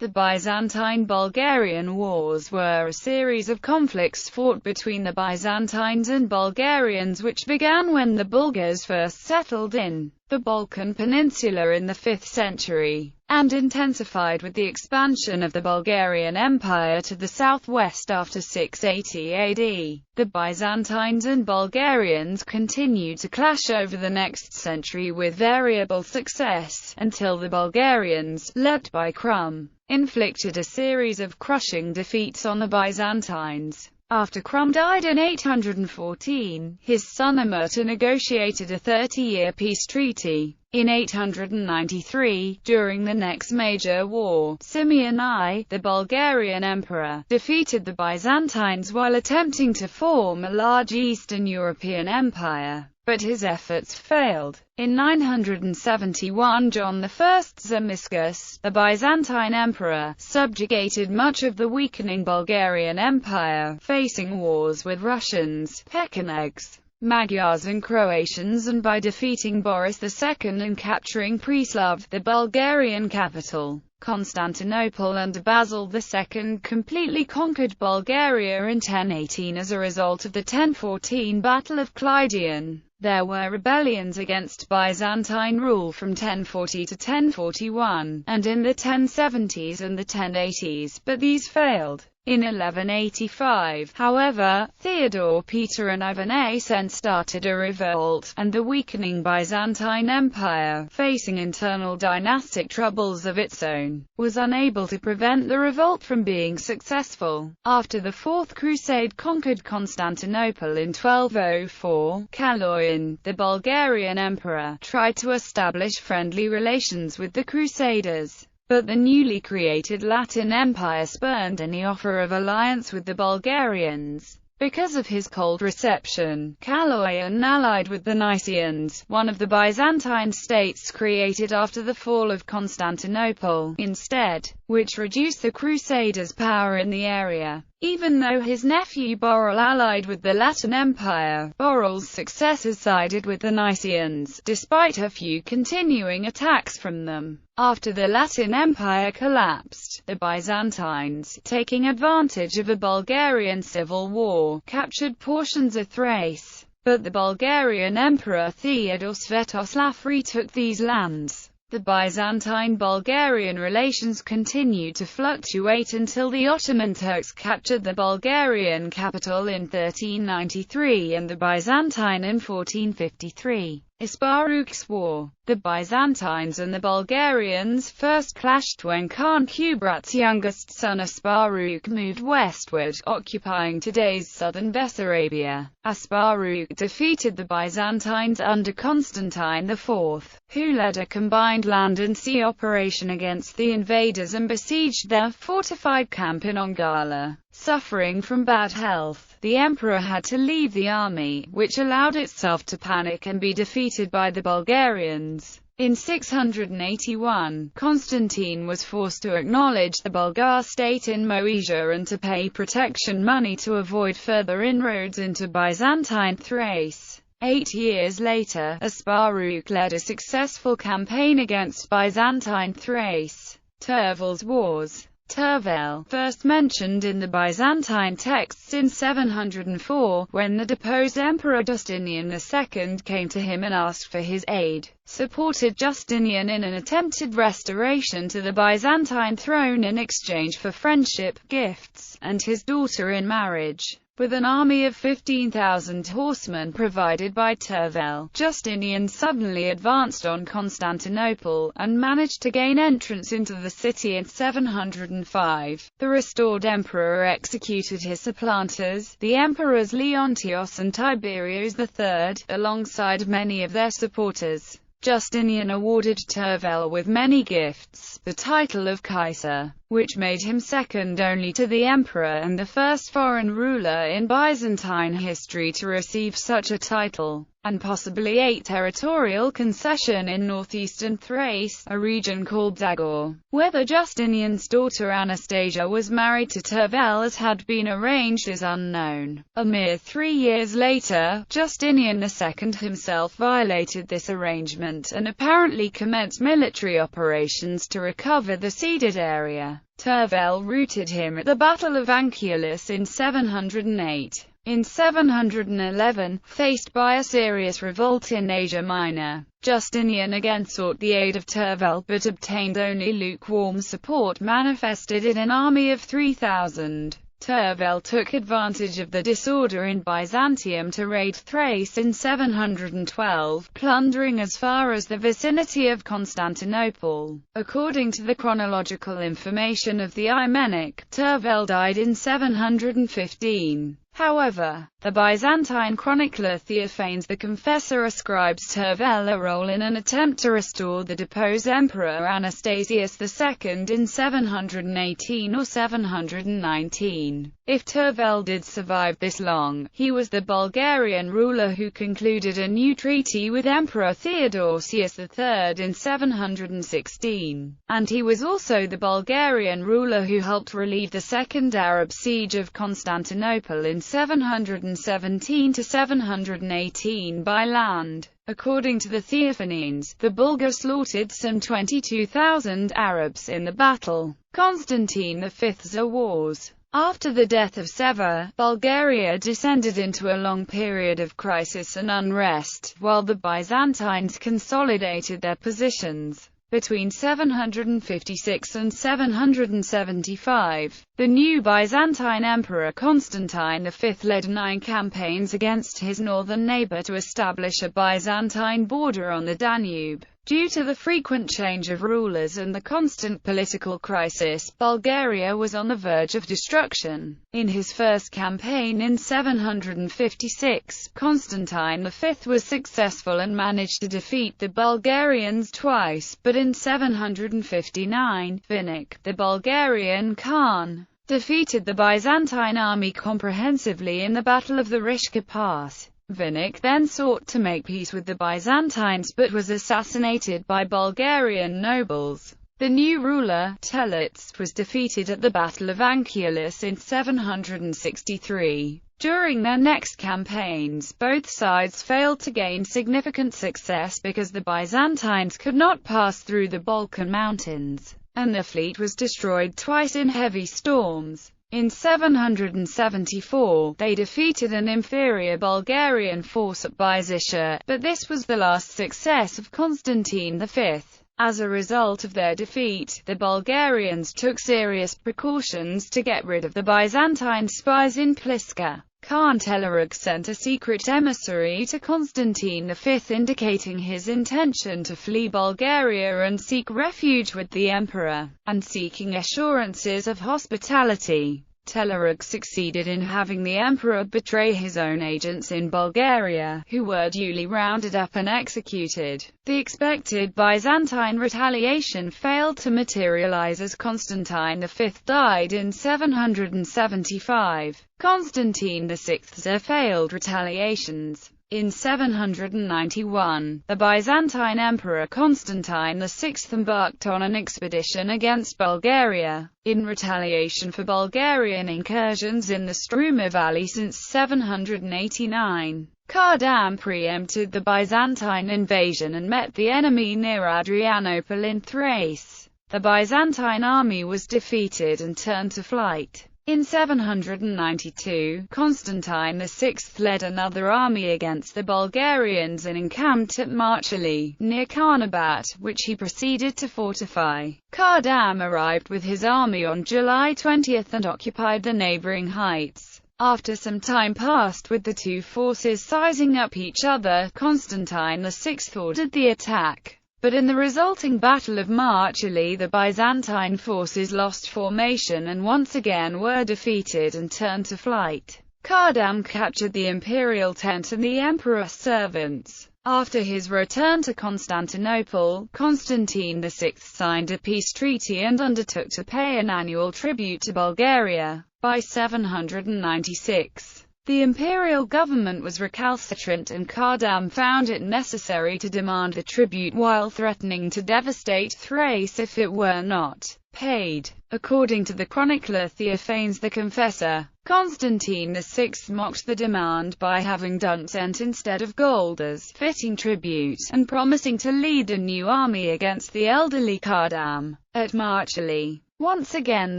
The Byzantine-Bulgarian Wars were a series of conflicts fought between the Byzantines and Bulgarians which began when the Bulgars first settled in the Balkan Peninsula in the 5th century, and intensified with the expansion of the Bulgarian Empire to the southwest after 680 AD. The Byzantines and Bulgarians continued to clash over the next century with variable success, until the Bulgarians, led by Krum, inflicted a series of crushing defeats on the Byzantines. After Krum died in 814, his son Amurta negotiated a 30-year peace treaty. In 893, during the next major war, Simeon I, the Bulgarian emperor, defeated the Byzantines while attempting to form a large Eastern European empire, but his efforts failed. In 971, John I Zimiscus, the Byzantine emperor, subjugated much of the weakening Bulgarian Empire, facing wars with Russians, Pechenegs, Magyars and Croatians, and by defeating Boris II and capturing Preslav, the Bulgarian capital. Constantinople under Basil II completely conquered Bulgaria in 1018 as a result of the 1014 Battle of Gligan. There were rebellions against Byzantine rule from 1040 to 1041, and in the 1070s and the 1080s, but these failed. In 1185, however, Theodore Peter and Ivan Asen started a revolt, and the weakening Byzantine Empire, facing internal dynastic troubles of its own, was unable to prevent the revolt from being successful. After the Fourth Crusade conquered Constantinople in 1204, Kaloyan, the Bulgarian emperor, tried to establish friendly relations with the Crusaders. But the newly created Latin Empire spurned any offer of alliance with the Bulgarians. Because of his cold reception, Kaloyan allied with the Nicaeans, one of the Byzantine states created after the fall of Constantinople, instead, which reduced the Crusaders' power in the area. Even though his nephew Boril allied with the Latin Empire, Boril's successors sided with the Nicaeans, despite a few continuing attacks from them. After the Latin Empire collapsed, the Byzantines, taking advantage of a Bulgarian civil war, captured portions of Thrace. But the Bulgarian Emperor Theodore Svetoslav retook these lands. The Byzantine-Bulgarian relations continued to fluctuate until the Ottoman Turks captured the Bulgarian capital in 1393 and the Byzantine in 1453. Isparuk's War. The Byzantines and the Bulgarians first clashed when Khan Kubrat's youngest son Asparuk moved westward, occupying today's southern Bessarabia. Asparuk defeated the Byzantines under Constantine IV, who led a combined land and sea operation against the invaders and besieged their fortified camp in Ongala. Suffering from bad health, the emperor had to leave the army, which allowed itself to panic and be defeated by the Bulgarians. In 681, Constantine was forced to acknowledge the Bulgar state in Moesia and to pay protection money to avoid further inroads into Byzantine Thrace. 8 years later, Asparuk led a successful campaign against Byzantine Thrace. Tervel's Wars. Tervel, first mentioned in the Byzantine texts in 704, when the deposed Emperor Justinian II came to him and asked for his aid, supported Justinian in an attempted restoration to the Byzantine throne in exchange for friendship, gifts, and his daughter in marriage. With an army of 15,000 horsemen provided by Tervel, Justinian suddenly advanced on Constantinople, and managed to gain entrance into the city in 705. The restored emperor executed his supplanters, the emperors Leontios and Tiberius III, alongside many of their supporters. Justinian awarded Tervel with many gifts, the title of Kaiser, which made him second only to the emperor and the first foreign ruler in Byzantine history to receive such a title, and possibly a territorial concession in northeastern Thrace, a region called Zagor. Whether Justinian's daughter Anastasia was married to Tervel as had been arranged is unknown. A mere 3 years later, Justinian II himself violated this arrangement and apparently commenced military operations to recover the ceded area. Tervel routed him at the Battle of Anchialus in 708. In 711, faced by a serious revolt in Asia Minor, Justinian again sought the aid of Tervel but obtained only lukewarm support manifested in an army of 3,000. Tervel took advantage of the disorder in Byzantium to raid Thrace in 712, plundering as far as the vicinity of Constantinople. According to the chronological information of the Imenic, Tervel died in 715. However, the Byzantine chronicler Theophanes the Confessor ascribes Tervel a role in an attempt to restore the deposed Emperor Anastasius II in 718 or 719. If Tervel did survive this long, he was the Bulgarian ruler who concluded a new treaty with Emperor Theodosius III in 716. And he was also the Bulgarian ruler who helped relieve the Second Arab Siege of Constantinople in 717 to 718 by land. According to the Theophanes, the Bulgars slaughtered some 22,000 Arabs in the battle. Constantine V's wars. After the death of Sever, Bulgaria descended into a long period of crisis and unrest, while the Byzantines consolidated their positions. Between 756 and 775, the new Byzantine Emperor Constantine V led 9 campaigns against his northern neighbor to establish a Byzantine border on the Danube. Due to the frequent change of rulers and the constant political crisis, Bulgaria was on the verge of destruction. In his first campaign in 756, Constantine V was successful and managed to defeat the Bulgarians twice, but in 759, Vinnik, the Bulgarian Khan, defeated the Byzantine army comprehensively in the Battle of the Rishka Pass. Vinnik then sought to make peace with the Byzantines but was assassinated by Bulgarian nobles. The new ruler, Telets, was defeated at the Battle of Anchialus in 763. During their next campaigns, both sides failed to gain significant success because the Byzantines could not pass through the Balkan mountains, and the fleet was destroyed twice in heavy storms. In 774, they defeated an inferior Bulgarian force at Byzicia, but this was the last success of Constantine V. As a result of their defeat, the Bulgarians took serious precautions to get rid of the Byzantine spies in Pliska. Khan Telerug sent a secret emissary to Constantine V indicating his intention to flee Bulgaria and seek refuge with the emperor, and seeking assurances of hospitality. Telerug succeeded in having the emperor betray his own agents in Bulgaria, who were duly rounded up and executed. The expected Byzantine retaliation failed to materialize as Constantine V died in 775. Constantine VI's failed retaliations. In 791, the Byzantine Emperor Constantine VI embarked on an expedition against Bulgaria, in retaliation for Bulgarian incursions in the Struma Valley since 789. Kardam preempted the Byzantine invasion and met the enemy near Adrianople in Thrace. The Byzantine army was defeated and turned to flight. In 792, Constantine VI led another army against the Bulgarians and encamped at Marchali, near Karnabat, which he proceeded to fortify. Kardam arrived with his army on July 20 and occupied the neighboring heights. After some time passed with the two forces sizing up each other, Constantine VI ordered the attack. But in the resulting Battle of Marchali, the Byzantine forces lost formation and once again were defeated and turned to flight. Kardam captured the imperial tent and the emperor's servants. After his return to Constantinople, Constantine VI signed a peace treaty and undertook to pay an annual tribute to Bulgaria. By 796, the imperial government was recalcitrant and Kardam found it necessary to demand the tribute while threatening to devastate Thrace if it were not paid. According to the chronicler Theophanes the Confessor, Constantine VI mocked the demand by having done cent instead of gold as fitting tribute, and promising to lead a new army against the elderly Kardam. At Marchali, Once again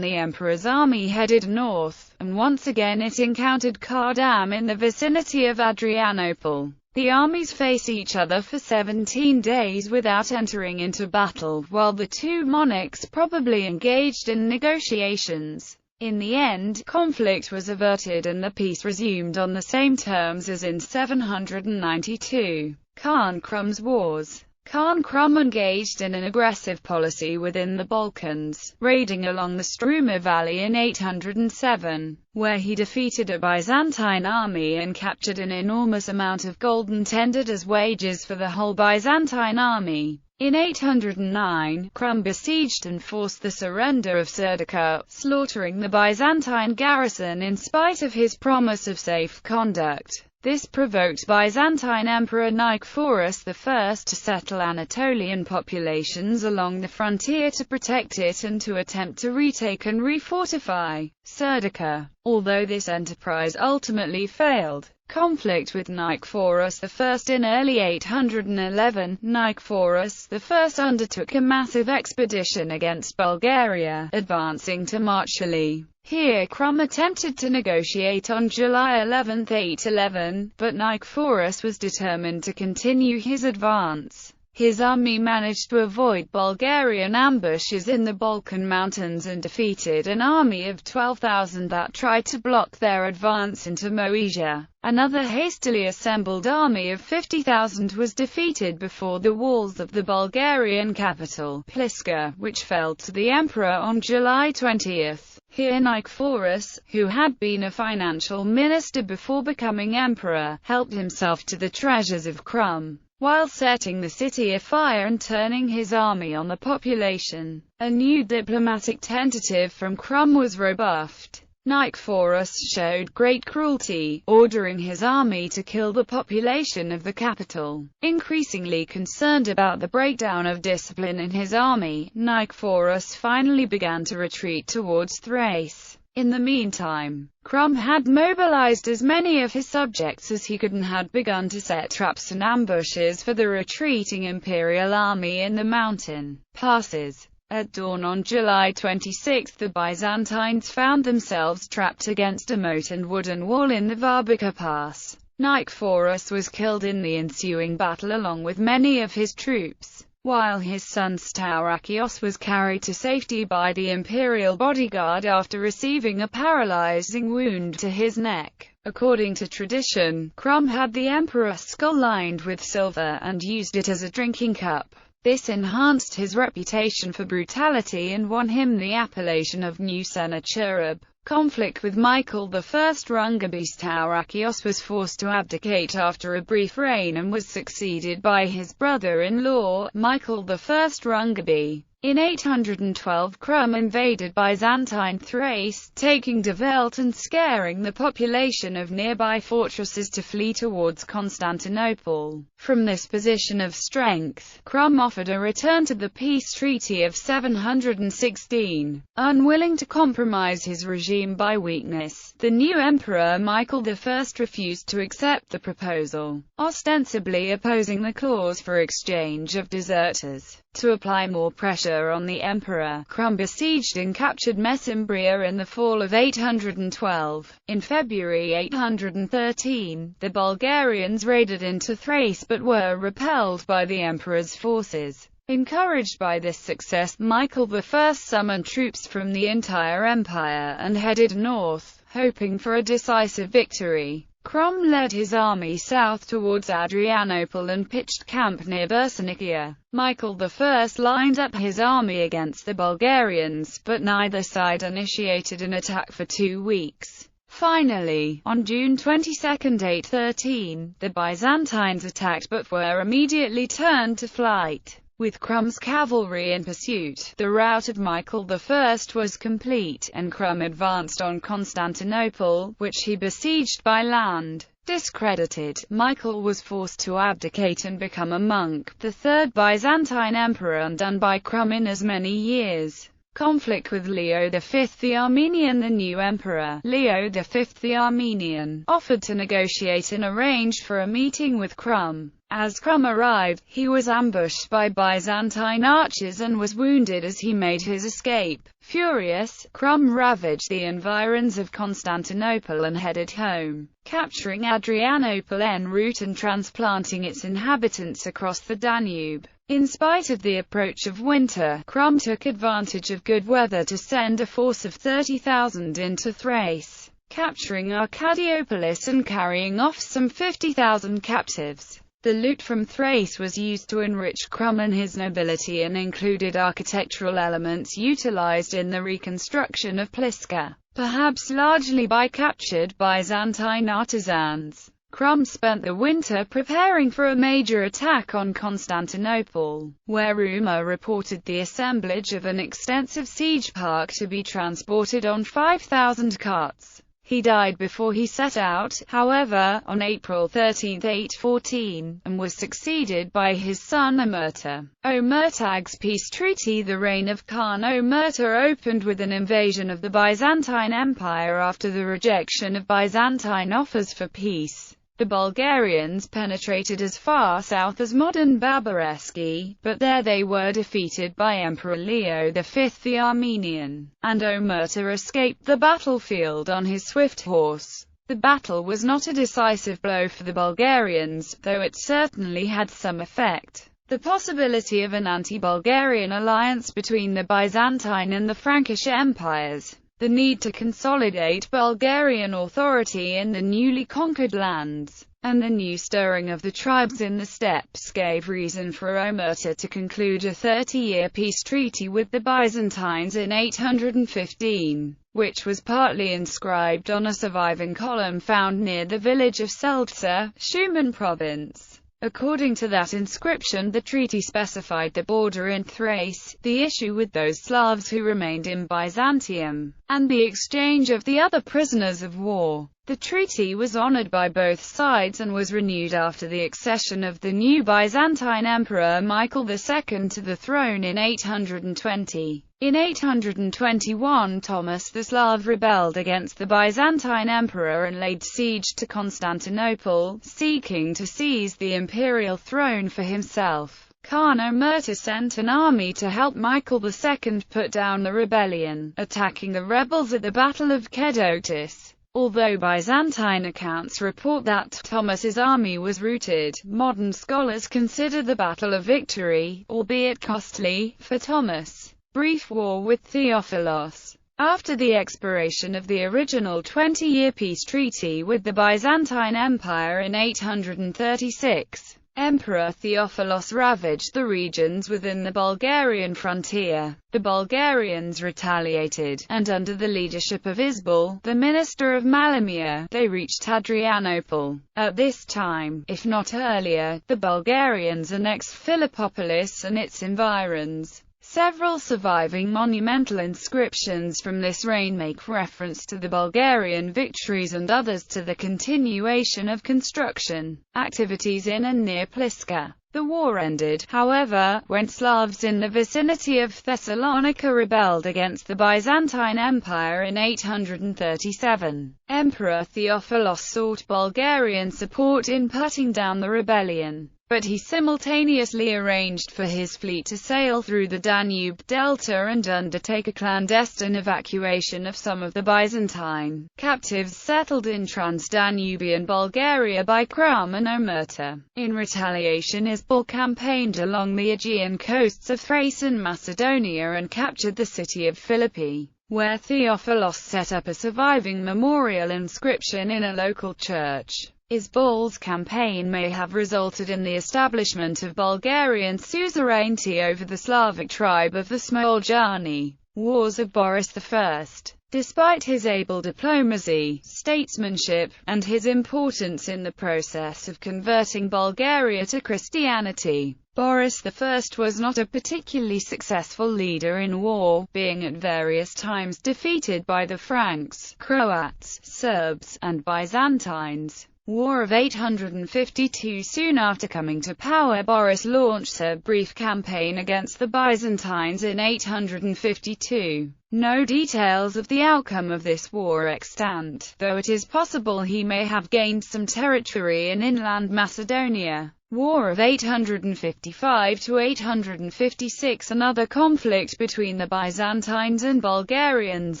the emperor's army headed north, and once again it encountered Kardam in the vicinity of Adrianople. The armies face each other for 17 days without entering into battle, while the two monarchs probably engaged in negotiations. In the end, conflict was averted and the peace resumed on the same terms as in 792. Khan Krum's wars. Khan Krum engaged in an aggressive policy within the Balkans, raiding along the Struma Valley in 807, where he defeated a Byzantine army and captured an enormous amount of gold and tendered as wages for the whole Byzantine army. In 809, Krum besieged and forced the surrender of Serdica, slaughtering the Byzantine garrison in spite of his promise of safe conduct. This provoked Byzantine Emperor Nicephorus I to settle Anatolian populations along the frontier to protect it and to attempt to retake and refortify Serdica. Although this enterprise ultimately failed, conflict with Nicephorus I in early 811, Nicephorus I undertook a massive expedition against Bulgaria, advancing to Marchali. Here Krum attempted to negotiate on July 11, 811, but Nicephorus was determined to continue his advance. His army managed to avoid Bulgarian ambushes in the Balkan mountains and defeated an army of 12,000 that tried to block their advance into Moesia. Another hastily assembled army of 50,000 was defeated before the walls of the Bulgarian capital, Pliska, which fell to the emperor on July 20. Here Nicephorus, who had been a financial minister before becoming emperor, helped himself to the treasures of Krum, while setting the city afire and turning his army on the population. A new diplomatic tentative from Krum was rebuffed. Nicephorus showed great cruelty, ordering his army to kill the population of the capital. Increasingly concerned about the breakdown of discipline in his army, Nicephorus finally began to retreat towards Thrace. In the meantime, Krum had mobilized as many of his subjects as he could and had begun to set traps and ambushes for the retreating imperial army in the mountain passes. At dawn on July 26, the Byzantines found themselves trapped against a moat and wooden wall in the Varbica Pass. Nicephorus was killed in the ensuing battle along with many of his troops, while his son Staurakios was carried to safety by the imperial bodyguard after receiving a paralyzing wound to his neck. According to tradition, Krum had the emperor's skull lined with silver and used it as a drinking cup. This enhanced his reputation for brutality and won him the appellation of New Sennacherib. Conflict with Michael I Rungabi. Staurakios was forced to abdicate after a brief reign and was succeeded by his brother-in-law, Michael I Rungabi. In 812 Krum invaded Byzantine Thrace, taking Develt and scaring the population of nearby fortresses to flee towards Constantinople. From this position of strength, Krum offered a return to the peace treaty of 716. Unwilling to compromise his regime by weakness, the new emperor Michael I refused to accept the proposal, ostensibly opposing the clause for exchange of deserters. To apply more pressure on the emperor, Krum besieged and captured Messimbria in the fall of 812. In February 813, the Bulgarians raided into Thrace but were repelled by the emperor's forces. Encouraged by this success, Michael I summoned troops from the entire empire and headed north, hoping for a decisive victory. Krum led his army south towards Adrianople and pitched camp near Bersanikia. Michael I lined up his army against the Bulgarians, but neither side initiated an attack for 2 weeks. Finally, on June 22, 813, the Byzantines attacked but were immediately turned to flight. With Krum's cavalry in pursuit, the rout of Michael I was complete, and Krum advanced on Constantinople, which he besieged by land. Discredited, Michael was forced to abdicate and become a monk, the third Byzantine emperor undone by Krum in as many years. Conflict with Leo V the Armenian. The new emperor, Leo V the Armenian, offered to negotiate and arranged for a meeting with Krum. As Krum arrived, he was ambushed by Byzantine archers and was wounded as he made his escape. Furious, Krum ravaged the environs of Constantinople and headed home, capturing Adrianople en route and transplanting its inhabitants across the Danube. In spite of the approach of winter, Krum took advantage of good weather to send a force of 30,000 into Thrace, capturing Arcadiopolis and carrying off some 50,000 captives. The loot from Thrace was used to enrich Krum and his nobility and included architectural elements utilized in the reconstruction of Pliska, perhaps largely by captured Byzantine artisans. Krum spent the winter preparing for a major attack on Constantinople, where rumor reported the assemblage of an extensive siege park to be transported on 5,000 carts. He died before he set out, however, on April 13, 814, and was succeeded by his son Omerta. Omertag's peace treaty. The reign of Khan Omerta opened with an invasion of the Byzantine Empire after the rejection of Byzantine offers for peace. The Bulgarians penetrated as far south as modern Babareski, but there they were defeated by Emperor Leo V the Armenian, and Omerta escaped the battlefield on his swift horse. The battle was not a decisive blow for the Bulgarians, though it certainly had some effect. The possibility of an anti-Bulgarian alliance between the Byzantine and the Frankish empires, the need to consolidate Bulgarian authority in the newly conquered lands, and the new stirring of the tribes in the steppes gave reason for Omerta to conclude a 30-year peace treaty with the Byzantines in 815, which was partly inscribed on a surviving column found near the village of Seldza, Shumen province. According to that inscription, the treaty specified the border in Thrace, the issue with those Slavs who remained in Byzantium, and the exchange of the other prisoners of war. The treaty was honored by both sides and was renewed after the accession of the new Byzantine Emperor Michael II to the throne in 820. In 821, Thomas the Slav rebelled against the Byzantine Emperor and laid siege to Constantinople, seeking to seize the imperial throne for himself. Khan Omerta sent an army to help Michael II put down the rebellion, attacking the rebels at the Battle of Kedotis. Although Byzantine accounts report that Thomas's army was routed, modern scholars consider the battle a victory, albeit costly, for Thomas. Brief war with Theophilos. After the expiration of the original 20-year peace treaty with the Byzantine Empire in 836, Emperor Theophilos ravaged the regions within the Bulgarian frontier. The Bulgarians retaliated, and under the leadership of Isbal, the minister of Malamia, they reached Adrianople. At this time, if not earlier, the Bulgarians annexed Philippopolis and its environs. Several surviving monumental inscriptions from this reign make reference to the Bulgarian victories and others to the continuation of construction activities in and near Pliska. The war ended, however, when Slavs in the vicinity of Thessalonica rebelled against the Byzantine Empire in 837. Emperor Theophilos sought Bulgarian support in putting down the rebellion, but he simultaneously arranged for his fleet to sail through the Danube Delta and undertake a clandestine evacuation of some of the Byzantine captives settled in Transdanubian Bulgaria by Krum and Omerta. In retaliation, Isbal campaigned along the Aegean coasts of Thrace and Macedonia and captured the city of Philippi, where Theophilos set up a surviving memorial inscription in a local church. Isbal's campaign may have resulted in the establishment of Bulgarian suzerainty over the Slavic tribe of the Smoljani. Wars of Boris I. Despite his able diplomacy, statesmanship, and his importance in the process of converting Bulgaria to Christianity, Boris I was not a particularly successful leader in war, being at various times defeated by the Franks, Croats, Serbs, and Byzantines. War of 852. Soon after coming to power, Boris launched a brief campaign against the Byzantines in 852. No details of the outcome of this war are extant, though it is possible he may have gained some territory in inland Macedonia. War of 855 to 856. Another conflict between the Byzantines and Bulgarians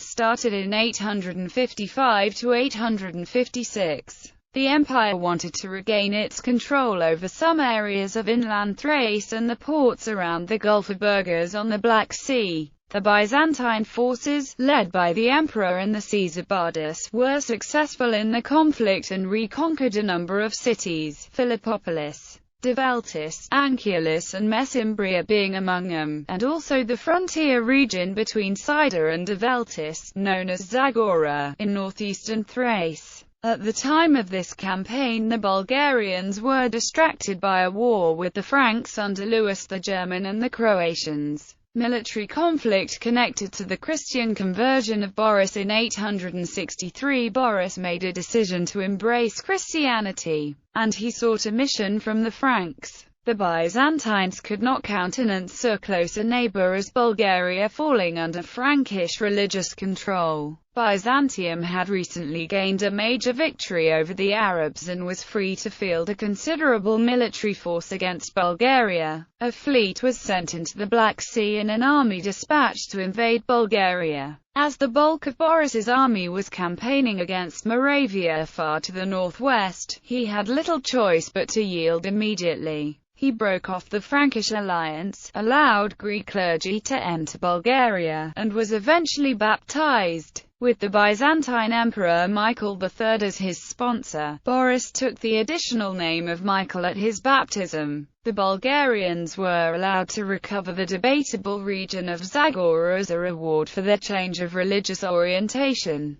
started in 855 to 856. The empire wanted to regain its control over some areas of inland Thrace and the ports around the Gulf of Burgas on the Black Sea. The Byzantine forces, led by the emperor and the Caesar Bardas, were successful in the conflict and reconquered a number of cities, Philippopolis, Develtis, Anchialus and Messimbria being among them, and also the frontier region between Sida and Develtis, known as Zagora, in northeastern Thrace. At the time of this campaign, the Bulgarians were distracted by a war with the Franks under Louis the German and the Croatians. Military conflict connected to the Christian conversion of Boris in 863. Boris made a decision to embrace Christianity, and he sought a mission from the Franks. The Byzantines could not countenance so close a neighbor as Bulgaria falling under Frankish religious control. Byzantium had recently gained a major victory over the Arabs and was free to field a considerable military force against Bulgaria. A fleet was sent into the Black Sea and an army dispatched to invade Bulgaria. As the bulk of Boris's army was campaigning against Moravia far to the northwest, he had little choice but to yield immediately. He broke off the Frankish alliance, allowed Greek clergy to enter Bulgaria, and was eventually baptized. With the Byzantine Emperor Michael III as his sponsor, Boris took the additional name of Michael at his baptism. The Bulgarians were allowed to recover the debatable region of Zagora as a reward for their change of religious orientation.